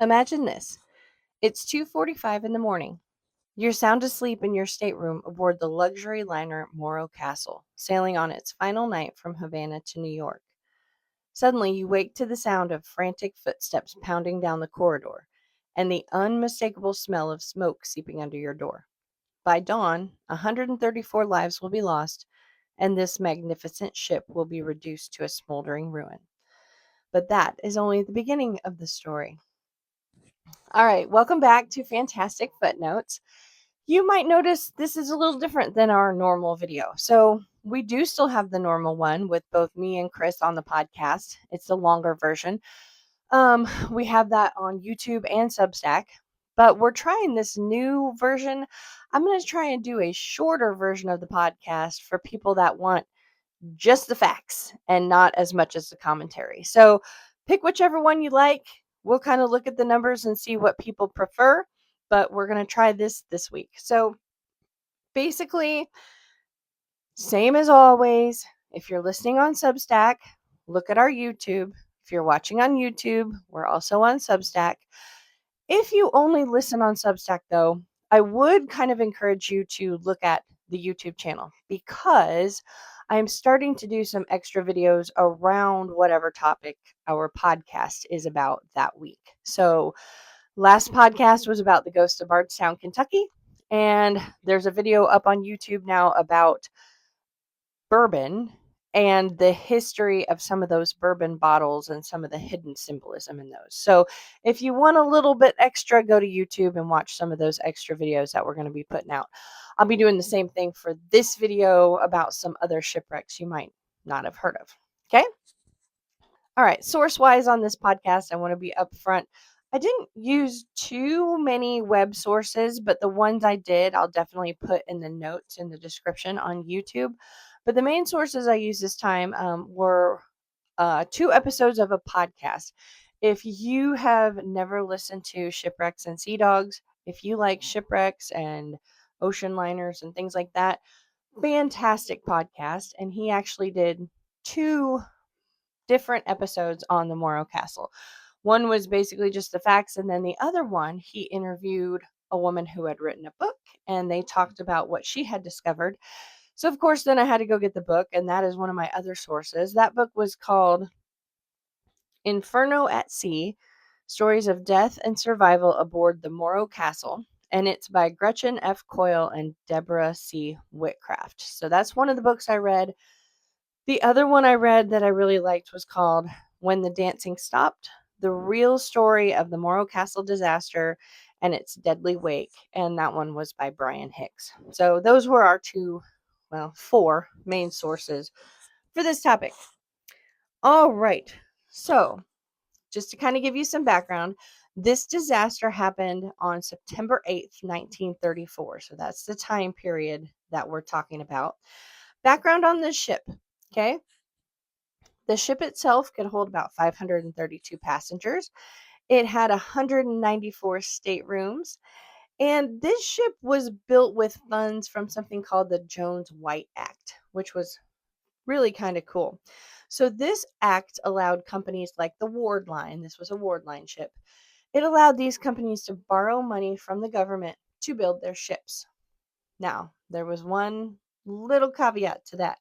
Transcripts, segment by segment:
Imagine this. It's 2:45 in the morning. You're sound asleep in your stateroom aboard the luxury liner Morro Castle, sailing on its final night from Havana to New York. Suddenly, you wake to the sound of frantic footsteps pounding down the corridor and the unmistakable smell of smoke seeping under your door. By dawn, 134 lives will be lost, and this magnificent ship will be reduced to a smoldering ruin. But that is only the beginning of the story. All right, welcome back to Fantastic Footnotes. You might notice this is a little different than our normal video. So, we do still have the normal one with both me and Chris on the podcast. It's the longer version. We have that on YouTube and Substack, but we're trying this new version. I'm going to try and do a shorter version of the podcast for people that want just the facts and not as much as the commentary. So pick whichever one you like. We'll kind of look at the numbers and see what people prefer, but we're going to try this week. So basically, same as always. If you're listening on Substack, look at our YouTube. If you're watching on YouTube, we're also on Substack. If you only listen on Substack, though, I would kind of encourage you to look at the YouTube channel because I'm starting to do some extra videos around whatever topic our podcast is about that week. So, last podcast was about the ghost of Bardstown, Kentucky, and there's a video up on YouTube now about bourbon and the history of some of those bourbon bottles and some of the hidden symbolism in those. So if you want a little bit extra, go to YouTube and watch some of those extra videos that we're going to be putting out. I'll be doing the same thing for this video about some other shipwrecks you might not have heard of. Okay? All right, source-wise on this podcast, I want to be upfront. I didn't use too many web sources, but the ones I did, I'll definitely put in the notes in the description on YouTube. But the main sources I used this time were 2 episodes of a podcast. If you have never listened to Shipwrecks and SeaDogs, if you like shipwrecks and ocean liners and things like that, fantastic podcast. And he actually did 2 different episodes on the Morro Castle. One was basically just the facts, and then the other one, he interviewed a woman who had written a book, and they talked about what she had discovered. So, of course, then I had to go get the book, and that is one of my other sources. That book was called Inferno at Sea, Stories of Death and Survival Aboard the Morro Castle, and it's by Gretchen F. Coyle and Deborah C. Whitcraft. So that's one of the books I read. The other one I read that I really liked was called When the Dancing Stopped, The Real Story of the Morro Castle Disaster and Its Deadly Wake, and that one was by Brian Hicks. So those were our 4 main sources for this topic. All right, so just to kind of give you some background, this disaster happened on September 8th, 1934. So that's the time period that we're talking about. Background on this ship, okay? The ship itself could hold about 532 passengers. It had 194 staterooms. And this ship was built with funds from something called the Jones-White Act, which was really kind of cool. So this act allowed companies like the Ward Line, this was a Ward Line ship, it allowed these companies to borrow money from the government to build their ships. Now, there was one little caveat to that.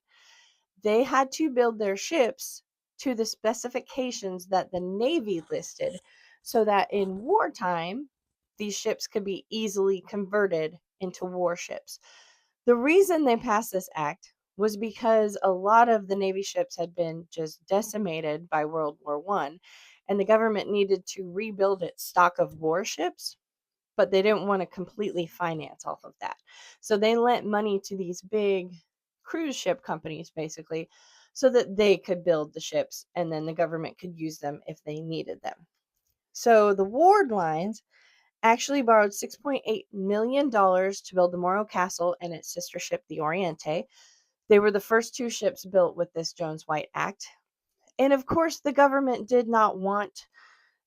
They had to build their ships to the specifications that the Navy listed so that in wartime, these ships could be easily converted into warships. The reason they passed this act was because a lot of the Navy ships had been just decimated by World War I, and the government needed to rebuild its stock of warships, but they didn't want to completely finance off of that. So they lent money to these big cruise ship companies, basically, so that they could build the ships, and then the government could use them if they needed them. So the Ward Lines actually borrowed $6.8 million to build the Morro Castle and its sister ship, the Oriente. They were the first 2 ships built with this Jones-White Act. And of course, the government did not want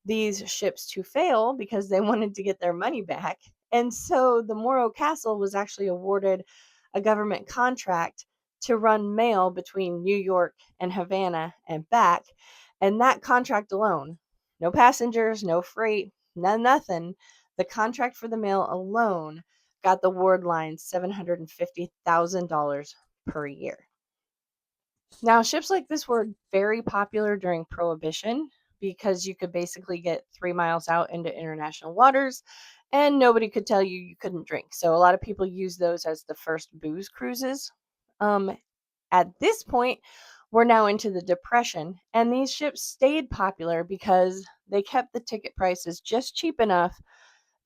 these ships to fail because they wanted to get their money back. And so the Morro Castle was actually awarded a government contract to run mail between New York and Havana and back. And that contract alone, no passengers, no freight, Nothing. The contract for the mail alone got the Ward line $750,000 per year. Now, ships like this were very popular during Prohibition because you could basically get 3 miles out into international waters and nobody could tell you you couldn't drink. So, a lot of people use those as the first booze cruises. At this point, we're now into the Depression, and these ships stayed popular because they kept the ticket prices just cheap enough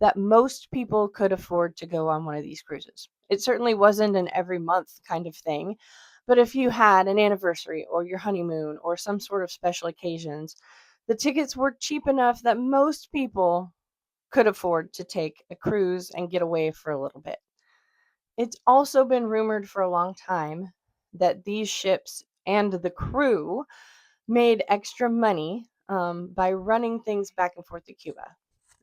that most people could afford to go on one of these cruises. It certainly wasn't an every month kind of thing, but if you had an anniversary or your honeymoon or some sort of special occasions, the tickets were cheap enough that most people could afford to take a cruise and get away for a little bit. It's also been rumored for a long time that these ships and the crew made extra money by running things back and forth to Cuba.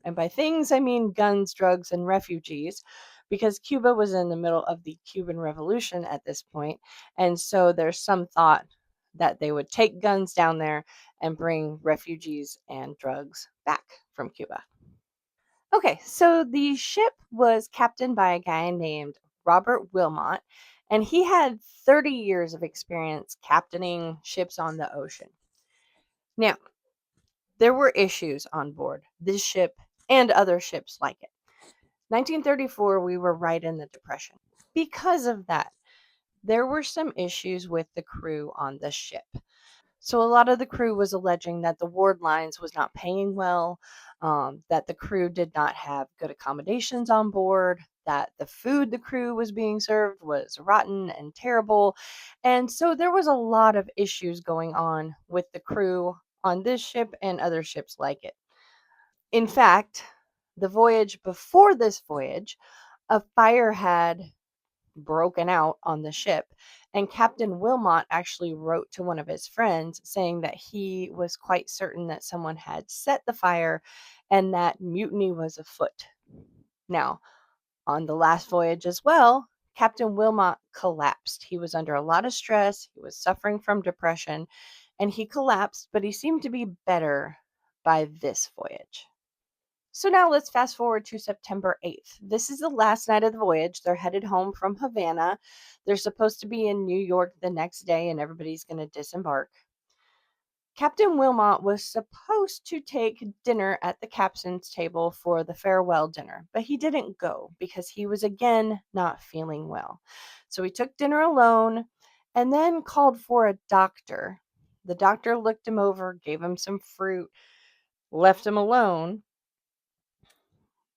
And by things, I mean guns, drugs, and refugees, because Cuba was in the middle of the Cuban Revolution at this point. And so there's some thought that they would take guns down there and bring refugees and drugs back from Cuba. Okay, so the ship was captained by a guy named Robert Wilmot, and he had 30 years of experience captaining ships on the ocean. Now, there were issues on board this ship and other ships like it. 1934, we were right in the Depression. Because of that, there were some issues with the crew on the ship. So a lot of the crew was alleging that the Ward Lines was not paying well, that the crew did not have good accommodations on board, that the food the crew was being served was rotten and terrible. And so there was a lot of issues going on with the crew on this ship and other ships like it. In fact, the voyage before this voyage, a fire had broken out on the ship, and Captain Wilmot actually wrote to one of his friends saying that he was quite certain that someone had set the fire and that mutiny was afoot. Now, on the last voyage as well, Captain Wilmot collapsed. He was under a lot of stress, he was suffering from depression, and he collapsed, but he seemed to be better by this voyage. So now let's fast forward to September 8th. This is the last night of the voyage. They're headed home from Havana. They're supposed to be in New York the next day, and everybody's going to disembark. Captain Wilmot was supposed to take dinner at the captain's table for the farewell dinner, but he didn't go because he was again not feeling well. So he took dinner alone and then called for a doctor. The doctor looked him over, gave him some fruit, left him alone.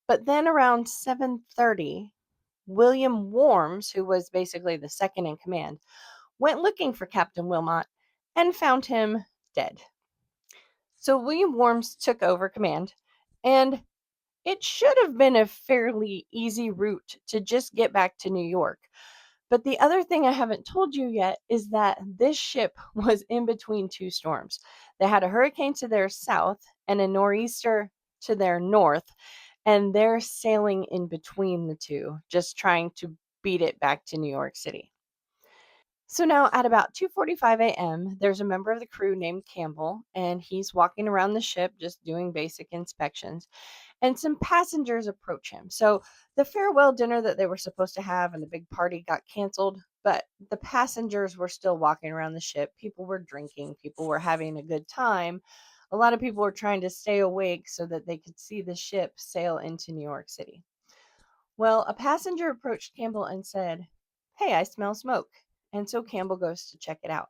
But then around 7:30, William Worms, who was basically the second in command, went looking for Captain Wilmot and found him dead. So William Worms took over command, and it should have been a fairly easy route to just get back to New York. But the other thing I haven't told you yet is that this ship was in between two storms. They had a hurricane to their south and a nor'easter to their north, and they're sailing in between the two, just trying to beat it back to New York City. So now at about 2:45 a.m., there's a member of the crew named Campbell, and he's walking around the ship just doing basic inspections. And some passengers approach him. So the farewell dinner that they were supposed to have and the big party got canceled, but the passengers were still walking around the ship. People were drinking, people were having a good time. A lot of people were trying to stay awake so that they could see the ship sail into New York City. Well, a passenger approached Campbell and said, "Hey, I smell smoke." And so Campbell goes to check it out.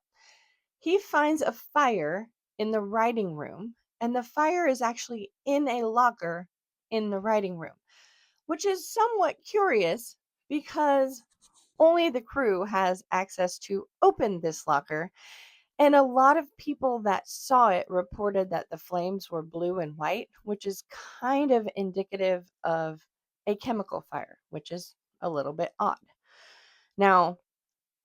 He finds a fire in the writing room, and the fire is actually in a locker in the writing room, which is somewhat curious because only the crew has access to open this locker. And a lot of people that saw it reported that the flames were blue and white, which is kind of indicative of a chemical fire, which is a little bit odd. Now,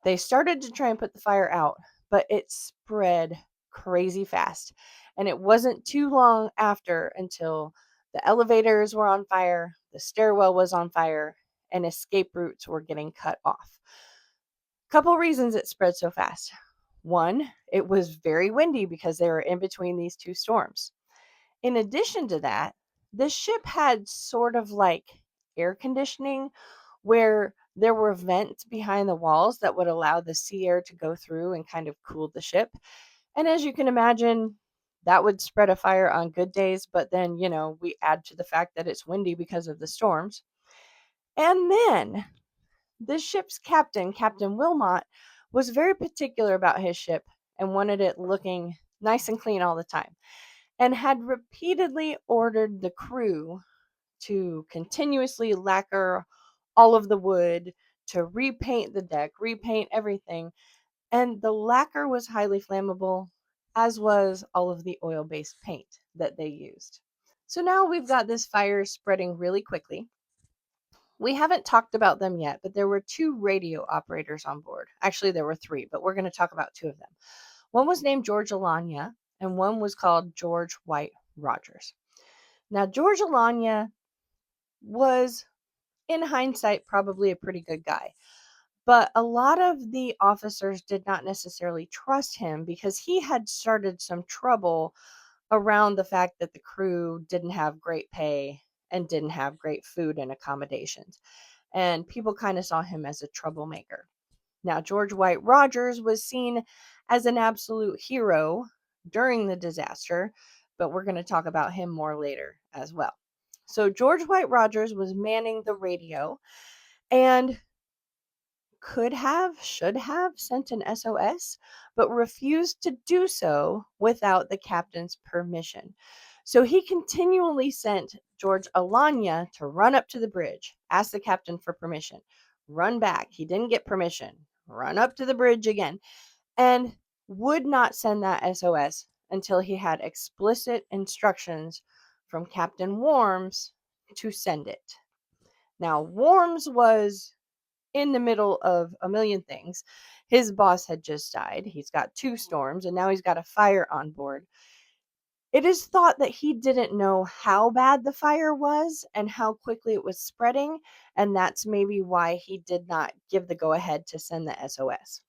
they started to try and put the fire out, but it spread crazy fast. And it wasn't too long after until the elevators were on fire, the stairwell was on fire, and escape routes were getting cut off. Couple reasons it spread so fast. One, it was very windy because they were in between these two storms. In addition to that, The ship had sort of like air conditioning where there were vents behind the walls that would allow the sea air to go through and kind of cool the ship. And as you can imagine, that would spread a fire on good days, but then, we add to the fact that it's windy because of the storms. And then the ship's captain, Captain Wilmot, was very particular about his ship and wanted it looking nice and clean all the time, and had repeatedly ordered the crew to continuously lacquer all of the wood, to repaint the deck, repaint everything. And the lacquer was highly flammable, as was all of the oil based paint that they used. So now we've got this fire spreading really quickly. We haven't talked about them yet, but there were two radio operators on board. Actually, there were three, but we're going to talk about two of them. One was named George Alanya, and one was called George White Rogers. Now, George Alanya was, in hindsight, probably a pretty good guy. But a lot of the officers did not necessarily trust him because he had started some trouble around the fact that the crew didn't have great pay and didn't have great food and accommodations. And people kind of saw him as a troublemaker. Now, George White Rogers was seen as an absolute hero during the disaster, but we're going to talk about him more later as well. So, George White Rogers was manning the radio and should have sent an SOS, but refused to do so without the captain's permission. So he continually sent George Alanya to run up to the bridge, ask the captain for permission, run back. He didn't get permission, run up to the bridge again, and would not send that SOS until he had explicit instructions from Captain Worms to send it. Now, Worms was in the middle of a million things. His boss had just died. He's got two storms, and now he's got a fire on board. It is thought that he didn't know how bad the fire was and how quickly it was spreading, and that's maybe why he did not give the go ahead to send the SOS.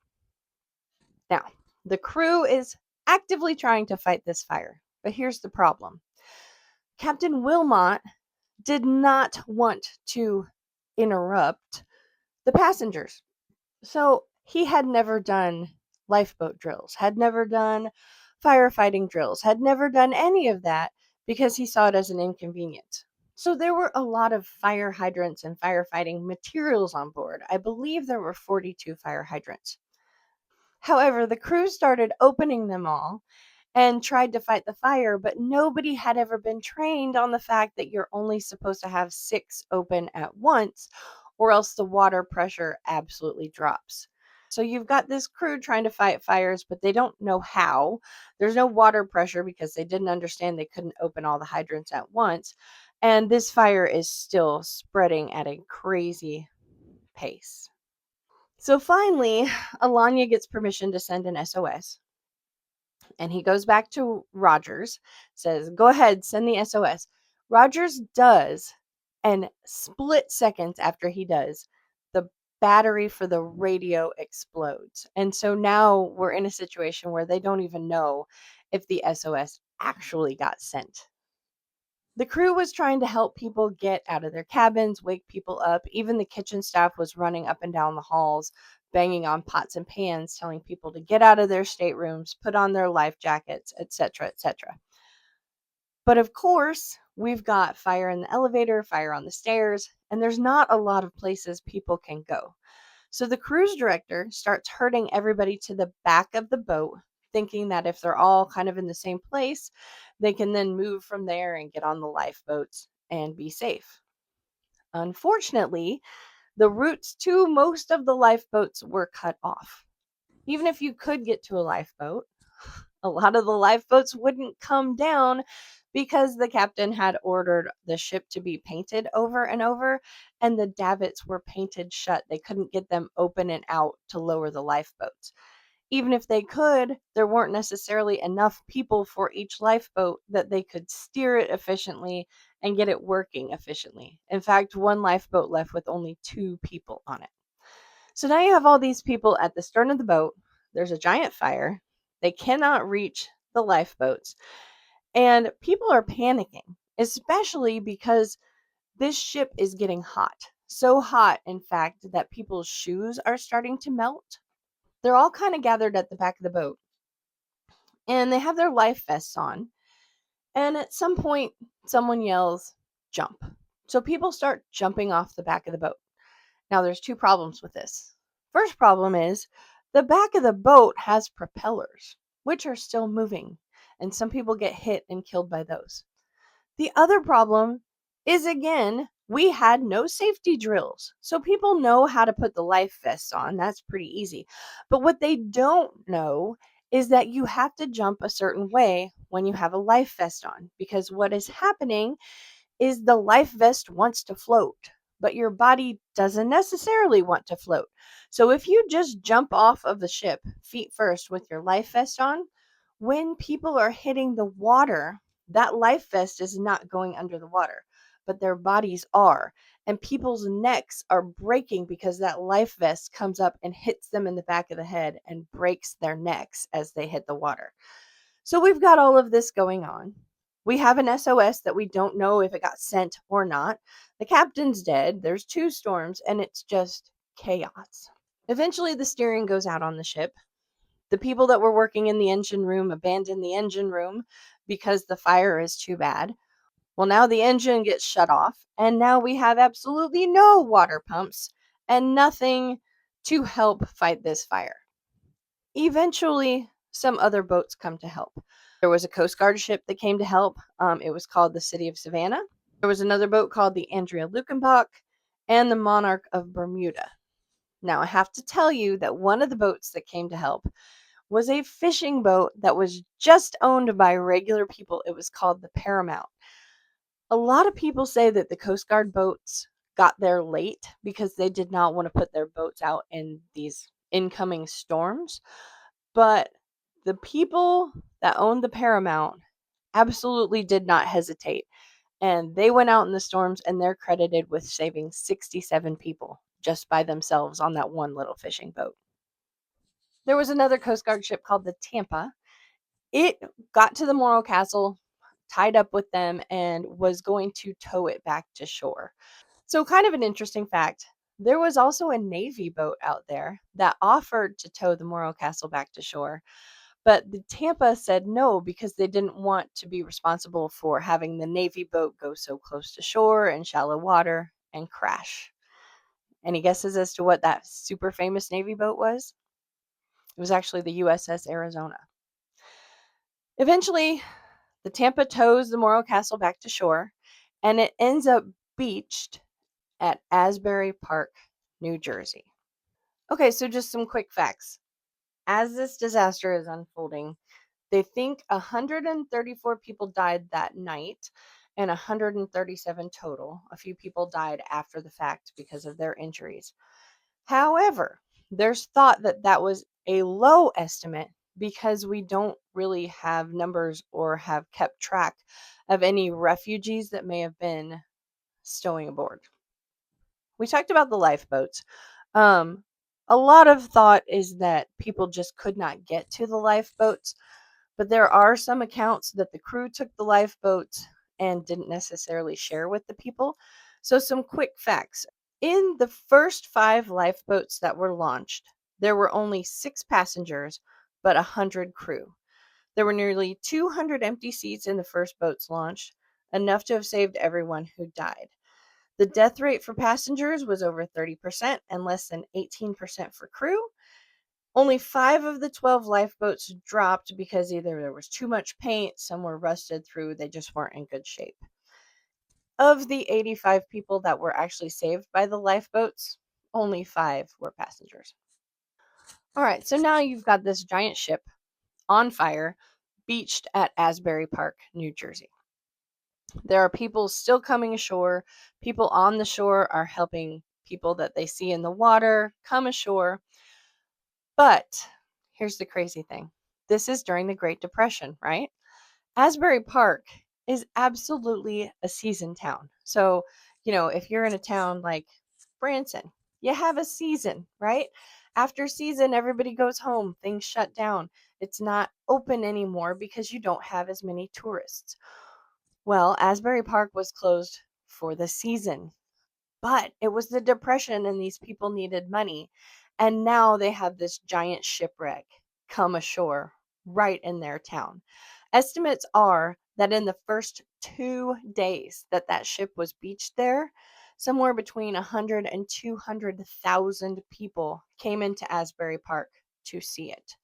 Now, the crew is actively trying to fight this fire, but here's the problem. Captain Wilmot did not want to interrupt the passengers. So he had never done lifeboat drills, had never done firefighting drills, had never done any of that because he saw it as an inconvenience. So there were a lot of fire hydrants and firefighting materials on board. I believe there were 42 fire hydrants. However, the crew started opening them all and tried to fight the fire, but nobody had ever been trained on the fact that you're only supposed to have 6 open at once, or else the water pressure absolutely drops. So you've got this crew trying to fight fires, but they don't know how. There's no water pressure because they didn't understand they couldn't open all the hydrants at once. And this fire is still spreading at a crazy pace. So finally, Alanya gets permission to send an SOS. And he goes back to Rogers, says, "Go ahead, send the SOS." Rogers does, and split seconds after he does, the battery for the radio explodes. And so now we're in a situation where they don't even know if the SOS actually got sent. The crew was trying to help people get out of their cabins, wake people up. Even the kitchen staff was running up and down the halls, banging on pots and pans, telling people to get out of their staterooms, put on their life jackets, etc., etc. But of course, we've got fire in the elevator, fire on the stairs, and there's not a lot of places people can go. So the cruise director starts herding everybody to the back of the boat, thinking that if they're all kind of in the same place, they can then move from there and get on the lifeboats and be safe. Unfortunately, the routes to most of the lifeboats were cut off. Even if you could get to a lifeboat, a lot of the lifeboats wouldn't come down because the captain had ordered the ship to be painted over and over, and the davits were painted shut. They couldn't get them open and out to lower the lifeboats. Even if they could, there weren't necessarily enough people for each lifeboat that they could steer it efficiently and get it working efficiently. In fact, one lifeboat left with only 2 people on it. So now you have all these people at the stern of the boat. There's a giant fire. They cannot reach the lifeboats. And people are panicking. especially because this ship is getting hot. So hot, in fact, that people's shoes are starting to melt. They're all kind of gathered at the back of the boat, and they have their life vests on. And at some point, someone yells, "Jump." So people start jumping off the back of the boat. Now, there's two problems with this. First problem is the back of the boat has propellers, which are still moving, and some people get hit and killed by those. The other problem is, again, we had no safety drills. So people know how to put the life vests on. That's pretty easy. But what they don't know is that you have to jump a certain way when you have a life vest on, because what is happening is the life vest wants to float, but your body doesn't necessarily want to float. So if you just jump off of the ship feet first with your life vest on, when people are hitting the water, that life vest is not going under the water, but their bodies are. And people's necks are breaking because that life vest comes up and hits them in the back of the head and breaks their necks as they hit the water. So we've got all of this going on. We have an SOS that we don't know if it got sent or not. The captain's dead. There's two storms, and it's just chaos. Eventually, the steering goes out on the ship. The people that were working in the engine room abandon the engine room because the fire is too bad. Well, now the engine gets shut off, and now we have absolutely no water pumps and nothing to help fight this fire. Eventually, some other boats come to help. There was a Coast Guard ship that came to help. It was called the City of Savannah. There was another boat called the Andrea Lukenbach and the Monarch of Bermuda. Now, I have to tell you that one of the boats that came to help was a fishing boat that was just owned by regular people. It was called the Paramount. A lot of people say that the Coast Guard boats got there late because they did not want to put their boats out in these incoming storms. But the people that owned the Paramount absolutely did not hesitate. And they went out in the storms, and they're credited with saving 67 people just by themselves on that one little fishing boat. There was another Coast Guard ship called the Tampa. It got to the Morro Castle, tied up with them, and was going to tow it back to shore. So, kind of an interesting fact, there was also a Navy boat out there that offered to tow the Morro Castle back to shore. But the Tampa said no because they didn't want to be responsible for having the Navy boat go so close to shore in shallow water and crash. Any guesses as to what that super famous Navy boat was? It was actually the USS Arizona. Eventually, the Tampa tows the Morro Castle back to shore, and it ends up beached at Asbury Park, New Jersey. Okay, so just some quick facts. As this disaster is unfolding, they think 134 people died that night and 137 total. A few people died after the fact because of their injuries. However, there's thought that that was a low estimate because we don't really have numbers or have kept track of any refugees that may have been stowing aboard. We talked about the lifeboats. Um, a lot of thought is that people just could not get to the lifeboats, but there are some accounts that the crew took the lifeboats and didn't necessarily share with the people. So, some quick facts. In the first 5 lifeboats that were launched, there were only 6 passengers, but 100 crew. There were nearly 200 empty seats in the first boats launched, enough to have saved everyone who died. The death rate for passengers was over 30% and less than 18% for crew. Only 5 of the 12 lifeboats dropped because either there was too much paint, some were rusted through, they just weren't in good shape. Of the 85 people that were actually saved by the lifeboats, only 5 were passengers. All right, so now you've got this giant ship on fire, beached at Asbury Park, New Jersey. There are people still coming ashore. People on the shore are helping people that they see in the water come ashore. But here's the crazy thing. This is during the Great Depression, right? Asbury Park is absolutely a season town. So, if you're in a town like Branson, you have a season, right? After season, everybody goes home, things shut down. It's not open anymore because you don't have as many tourists. Well, Asbury Park was closed for the season, but it was the Depression and these people needed money. And now they have this giant shipwreck come ashore right in their town. Estimates are that in the first 2 days that ship was beached there, somewhere between 100 and 200,000 people came into Asbury Park to see it.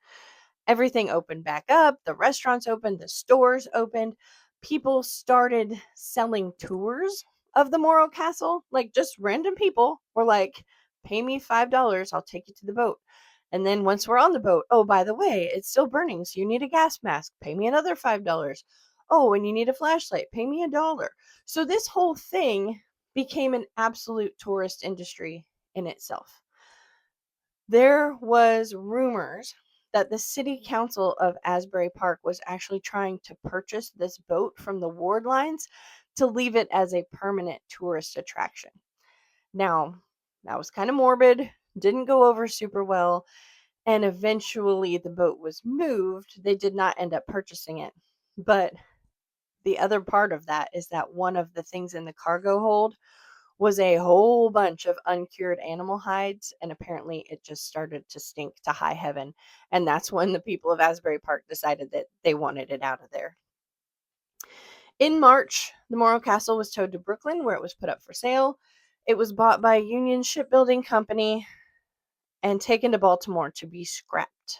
Everything opened back up, the restaurants opened, the stores opened. People started selling tours of the Morro Castle. Like, just random people were like, pay me $5, I'll take you to the boat. And then once we're on the boat, oh, by the way, it's still burning, so you need a gas mask, pay me another $5. Oh, and you need a flashlight, pay me $1. So this whole thing became an absolute tourist industry in itself. There was rumors that the city council of Asbury Park was actually trying to purchase this boat from the ward lines to leave it as a permanent tourist attraction. Now, that was kind of morbid, didn't go over super well, and eventually the boat was moved. They did not end up purchasing it. But the other part of that is that one of the things in the cargo hold was a whole bunch of uncured animal hides, and apparently it just started to stink to high heaven. And that's when the people of Asbury Park decided that they wanted it out of there. In March, the Morro Castle was towed to Brooklyn, where it was put up for sale. It was bought by a Union Shipbuilding Company and taken to Baltimore to be scrapped.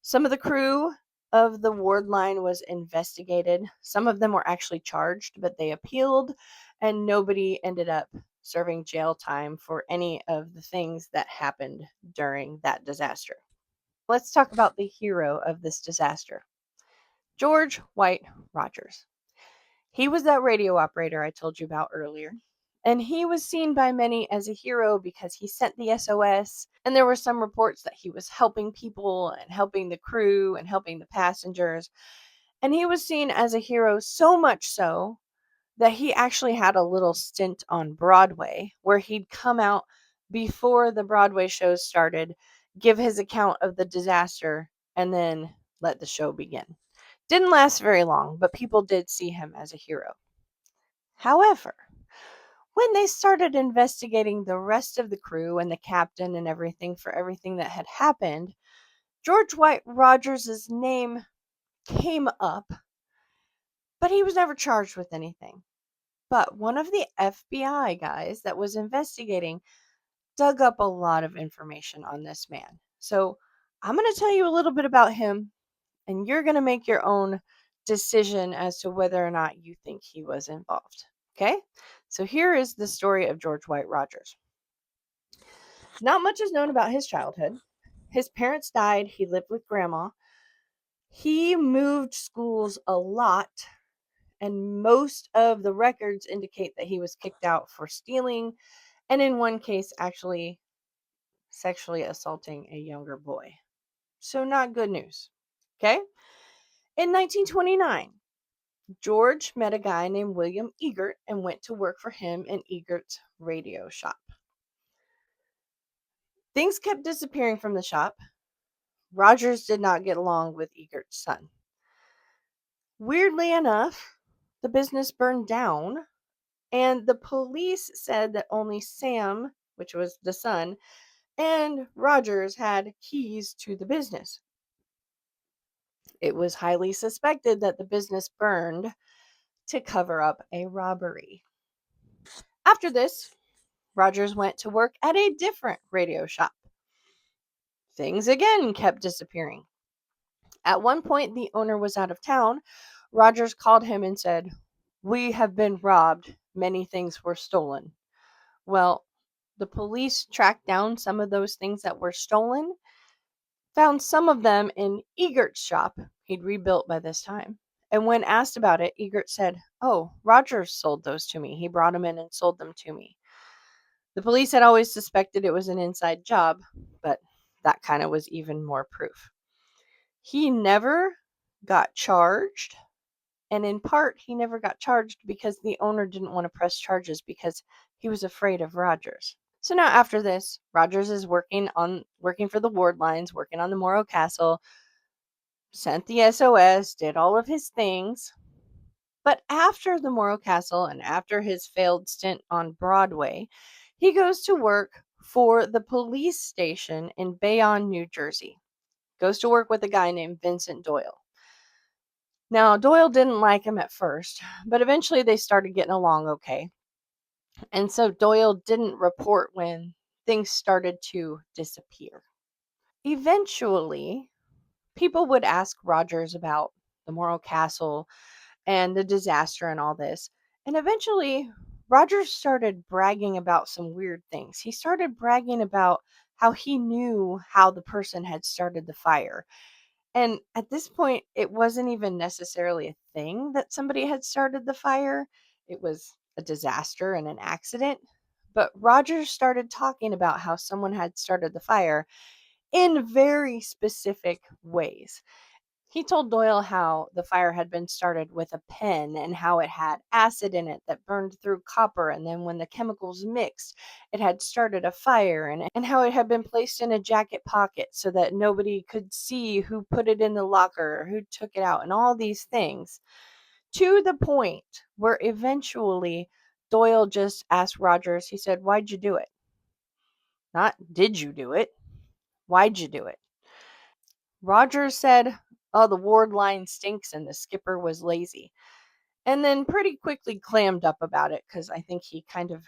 Some of the crew of the ward line was investigated. Some of them were actually charged, but they appealed, and nobody ended up serving jail time for any of the things that happened during that disaster. Let's talk about the hero of this disaster, George White Rogers. He was that radio operator I told you about earlier. And he was seen by many as a hero because he sent the SOS. And there were some reports that he was helping people and helping the crew and helping the passengers. And he was seen as a hero, so much so that he actually had a little stint on Broadway where he'd come out before the Broadway shows started, give his account of the disaster, and then let the show begin. Didn't last very long, but people did see him as a hero. However, when they started investigating the rest of the crew and the captain and everything for everything that had happened, George White Rogers' name came up, but he was never charged with anything. But one of the FBI guys that was investigating dug up a lot of information on this man. So I'm going to tell you a little bit about him, and you're going to make your own decision as to whether or not you think he was involved. Okay? So here is the story of George White Rogers. Not much is known about his childhood. His parents died. He lived with grandma. He moved schools a lot, and most of the records indicate that he was kicked out for stealing, and in one case, actually sexually assaulting a younger boy. So, not good news. Okay? In 1929, George met a guy named William Egert and went to work for him in Egert's radio shop. Things kept disappearing from the shop. Rogers did not get along with Egert's son. Weirdly enough, the business burned down, and the police said that only Sam, which was the son, and Rogers had keys to the business. It was highly suspected that the business burned to cover up a robbery. After this, Rogers went to work at a different radio shop. Things again kept disappearing. At one point, the owner was out of town. Rogers called him and said, "We have been robbed. Many things were stolen." Well, the police tracked down some of those things that were stolen, found some of them in Egert's shop. He'd rebuilt by this time. And when asked about it, Egert said, "Oh, Rogers sold those to me. He brought them in and sold them to me." The police had always suspected it was an inside job, but that kind of was even more proof. He never got charged, and in part, he never got charged because the owner didn't want to press charges because he was afraid of Rogers. So now after this, Rogers is working for the ward lines, working on the Morro Castle, sent the SOS, did all of his things. But after the Morro Castle and after his failed stint on Broadway, he goes to work for the police station in Bayonne, New Jersey. Goes to work with a guy named Vincent Doyle. Now, Doyle didn't like him at first, but eventually they started getting along okay. And so Doyle didn't report when things started to disappear. Eventually, people would ask Rogers about the Morro Castle and the disaster and all this. And eventually, Rogers started bragging about some weird things. He started bragging about how he knew how the person had started the fire. And at this point, it wasn't even necessarily a thing that somebody had started the fire, it was a disaster and an accident. But Rogers started talking about how someone had started the fire in very specific ways. He told Doyle how the fire had been started with a pen and how it had acid in it that burned through copper. And then when the chemicals mixed, it had started a fire, and how it had been placed in a jacket pocket so that nobody could see who put it in the locker or who took it out, and all these things. To the point where eventually Doyle just asked Rogers, he said, "Why'd you do it?" Not, "Did you do it?" "Why'd you do it?" Rogers said, "Oh, the ward line stinks and the skipper was lazy." And then pretty quickly clammed up about it because I think he kind of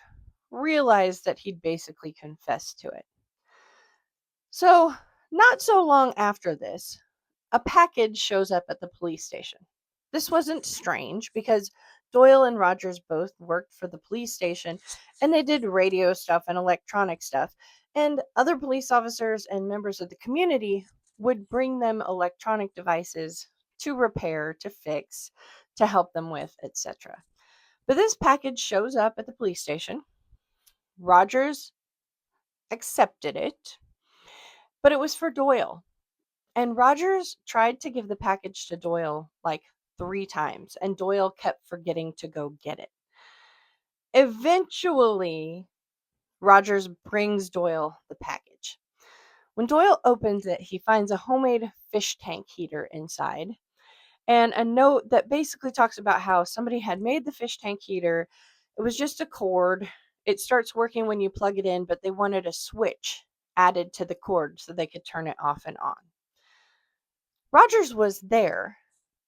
realized that he'd basically confessed to it. So, not so long after this, a package shows up at the police station. This wasn't strange because Doyle and Rogers both worked for the police station and they did radio stuff and electronic stuff. And other police officers and members of the community would bring them electronic devices to repair, to fix, to help them with, etc. But this package shows up at the police station. Rogers accepted it, but it was for Doyle. And Rogers tried to give the package to Doyle like 3 times, and Doyle kept forgetting to go get it. Eventually, Rogers brings Doyle the package. When Doyle opens it, he finds a homemade fish tank heater inside and a note that basically talks about how somebody had made the fish tank heater. It was just a cord. It starts working when you plug it in, but they wanted a switch added to the cord so they could turn it off and on. Rogers was there,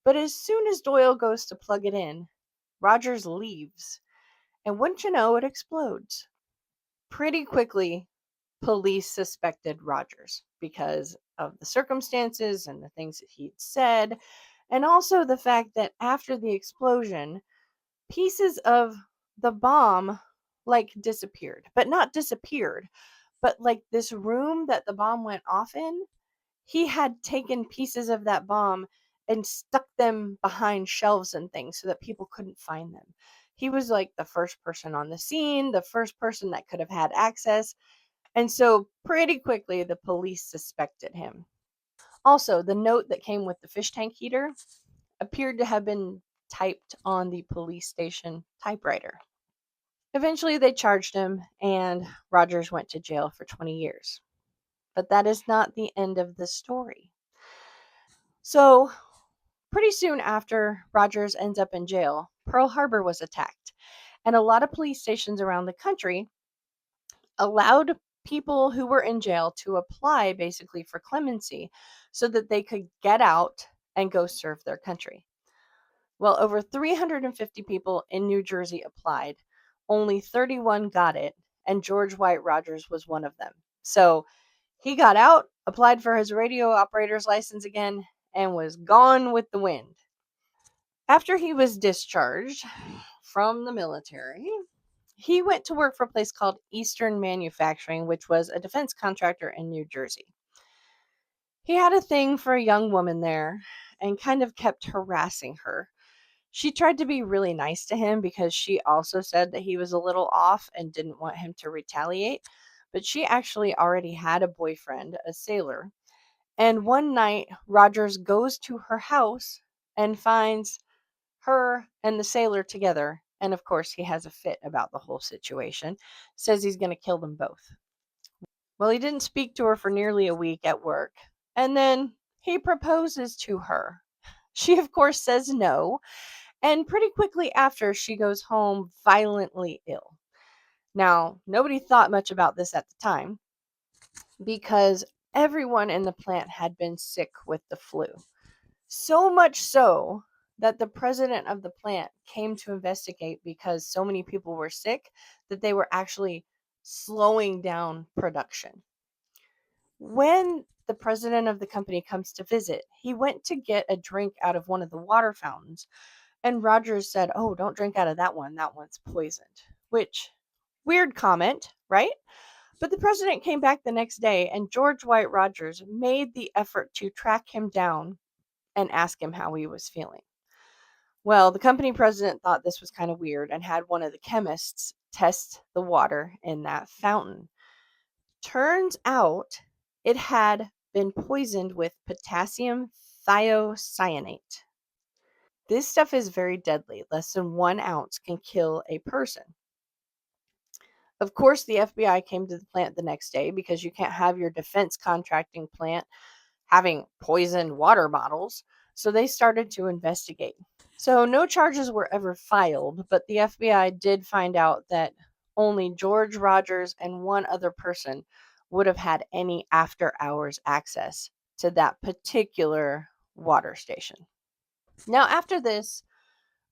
but as soon as Doyle goes to plug it in, Rogers leaves. And wouldn't you know, it explodes. Pretty quickly, police suspected Rogers because of the circumstances and the things that he'd said, and also the fact that after the explosion, pieces of the bomb like disappeared. But not disappeared, but like this room that the bomb went off in, he had taken pieces of that bomb and stuck them behind shelves and things so that people couldn't find them. He was like the first person on the scene, the first person that could have had access. And so pretty quickly the police suspected him. Also, the note that came with the fish tank heater appeared to have been typed on the police station typewriter. Eventually, they charged him, and Rogers went to jail for 20 years. But that is not the end of the story. So, pretty soon after Rogers ends up in jail, Pearl Harbor was attacked, and a lot of police stations around the country allowed people who were in jail to apply basically for clemency so that they could get out and go serve their country. Well, over 350 people in New Jersey applied. Only 31 got it, and George White Rogers was one of them. So he got out, applied for his radio operator's license again, and was gone with the wind. After he was discharged from the military, he went to work for a place called Eastern Manufacturing, which was a defense contractor in New Jersey. He had a thing for a young woman there and kind of kept harassing her. She tried to be really nice to him because she also said that he was a little off and didn't want him to retaliate. But she actually already had a boyfriend, a sailor. And one night, Rogers goes to her house and finds her and the sailor together. And of course, he has a fit about the whole situation, says he's going to kill them both. Well, he didn't speak to her for nearly a week at work. And then he proposes to her. She, of course, says no. And pretty quickly after, she goes home violently ill. Now, nobody thought much about this at the time because everyone in the plant had been sick with the flu. So much so that the president of the plant came to investigate because so many people were sick that they were actually slowing down production. When the president of the company comes to visit, he went to get a drink out of one of the water fountains, and Rogers said, "Oh, don't drink out of that one. That one's poisoned." Which, weird comment, right? But the president came back the next day, and George White Rogers made the effort to track him down and ask him how he was feeling. Well, the company president thought this was kind of weird and had one of the chemists test the water in that fountain. Turns out it had been poisoned with potassium thiocyanate. This stuff is very deadly. Less than 1 ounce can kill a person. Of course, the FBI came to the plant the next day because you can't have your defense contracting plant having poisoned water bottles. So they started to investigate. So no charges were ever filed, but the FBI did find out that only George Rogers and one other person would have had any after hours access to that particular water station. Now, after this,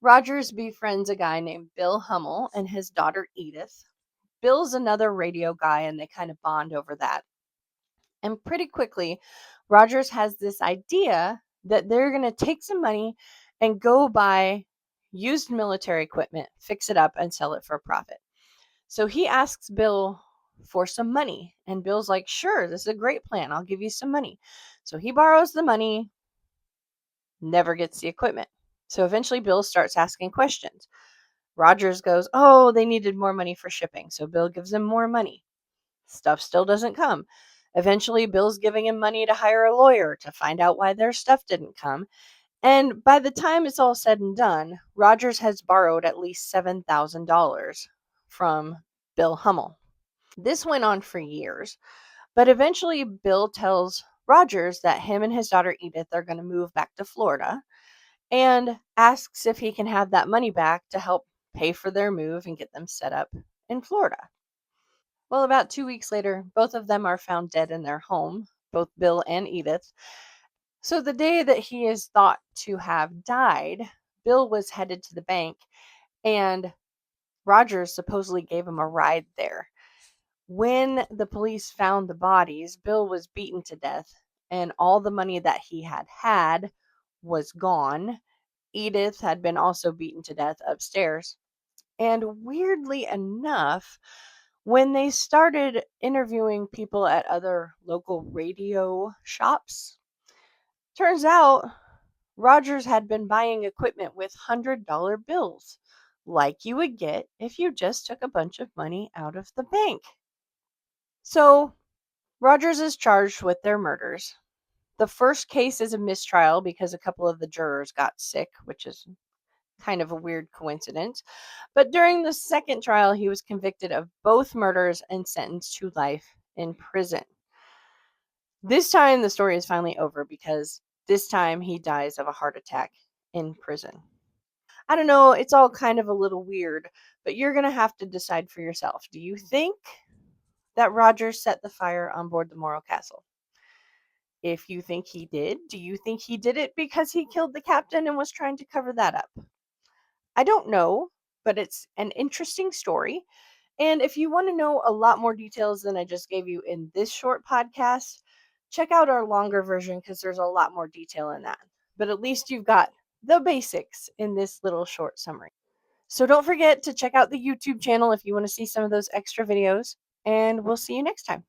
Rogers befriends a guy named Bill Hummel and his daughter Edith. Bill's another radio guy, and they kind of bond over that. And pretty quickly, Rogers has this idea that they're going to take some money and go buy used military equipment, fix it up, and sell it for a profit. So he asks Bill for some money, and Bill's like, "Sure, this is a great plan. I'll give you some money." So he borrows the money, never gets the equipment. So eventually Bill starts asking questions. Rogers goes, "Oh, they needed more money for shipping." So Bill gives him more money. Stuff still doesn't come. Eventually, Bill's giving him money to hire a lawyer to find out why their stuff didn't come. And by the time it's all said and done, Rogers has borrowed at least $7,000 from Bill Hummel. This went on for years, but eventually Bill tells Rogers that him and his daughter Edith are going to move back to Florida and asks if he can have that money back to help pay for their move and get them set up in Florida. Well, about 2 weeks later, both of them are found dead in their home, both Bill and Edith. So the day that he is thought to have died, Bill was headed to the bank, and Rogers supposedly gave him a ride there. When the police found the bodies, Bill was beaten to death, and all the money that he had was gone. Edith had been also beaten to death upstairs. And weirdly enough, when they started interviewing people at other local radio shops, turns out Rogers had been buying equipment with $100 bills, like you would get if you just took a bunch of money out of the bank. So Rogers is charged with their murders. The first case is a mistrial because a couple of the jurors got sick, which is kind of a weird coincidence. But during the second trial, he was convicted of both murders and sentenced to life in prison. This time, the story is finally over because this time he dies of a heart attack in prison. I don't know, it's all kind of a little weird, but you're going to have to decide for yourself. Do you think that Rogers set the fire on board the Morro Castle? If you think he did, do you think he did it because he killed the captain and was trying to cover that up? I don't know, but it's an interesting story. And if you want to know a lot more details than I just gave you in this short podcast, check out our longer version because there's a lot more detail in that. But at least you've got the basics in this little short summary. So don't forget to check out the YouTube channel if you want to see some of those extra videos, and we'll see you next time.